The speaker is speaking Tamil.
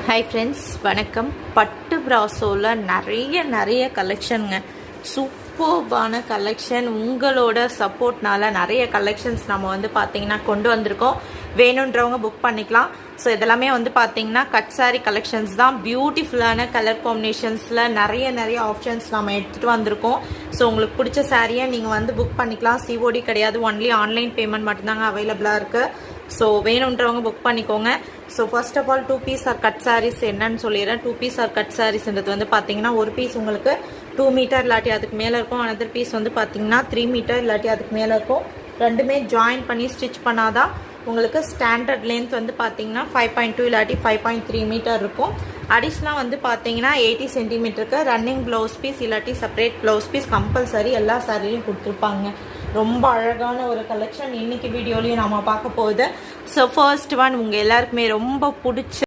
ஹாய் ஃப்ரெண்ட்ஸ், வணக்கம். பட்டு பிராசோவில் நிறைய கலெக்ஷனுங்க. சூப்பர்பான கலெக்ஷன். உங்களோட சப்போர்ட்னால நிறைய கலெக்ஷன்ஸ் நம்ம வந்து பார்த்தீங்கன்னா கொண்டு வந்திருக்கோம். வேணுன்றவங்க புக் பண்ணிக்கலாம். ஸோ இதெல்லாமே வந்து பார்த்தீங்கன்னா கட் சாரி கலெக்ஷன்ஸ் தான். பியூட்டிஃபுல்லான கலர் காம்பினேஷன்ஸில் நிறைய ஆப்ஷன்ஸ் நம்ம எடுத்துகிட்டு வந்திருக்கோம். ஸோ உங்களுக்கு பிடிச்ச சாரியை நீங்கள் வந்து புக் பண்ணிக்கலாம். சிஓடி கிடையாது, ஒன்லி ஆன்லைன் பேமெண்ட் மட்டும்தாங்க அவைலபிளாக இருக்குது. ஸோ வேணுன்றவங்க புக் பண்ணிக்கோங்க. So first of all 2 piece or cut saris என்னன்னு சொல்லிடுறேன். 2 பீஸ் ஆர் கட் சாரீஸ்ன்றது வந்து பார்த்தீங்கன்னா ஒரு பீஸ் உங்களுக்கு 2 மீட்டர் இல்லாட்டி அதுக்கு மேலே இருக்கும். அனதர் பீஸ் வந்து பார்த்தீங்கன்னா 3 மீட்டர் இல்லாட்டி அதுக்கு மேலே இருக்கும். ரெண்டுமே ஜாயின் பண்ணி ஸ்டிச் பண்ணாதான் உங்களுக்கு ஸ்டாண்டர்ட் லென்த் வந்து பார்த்தீங்கன்னா 5.2 இல்லாட்டி 5.3 மீட்டர் இருக்கும். அடிஷ்னலாக வந்து பார்த்தீங்கன்னா 80 சென்டிமீட்டருக்கு ரன்னிங் ப்ளவுஸ் பீஸ் இல்லாட்டி செப்பரேட் ப்ளவுஸ் பீஸ் கம்பல்சரி எல்லா சாரிலையும் கொடுத்துருப்பாங்க. ரொம்ப அழகான ஒரு கலெக்ஷன் இன்னைக்கு வீடியோலையும் நம்ம பார்க்க போகுது. ஸோ ஃபர்ஸ்ட் ஒன் உங்கள் எல்லாருக்குமே ரொம்ப பிடிச்ச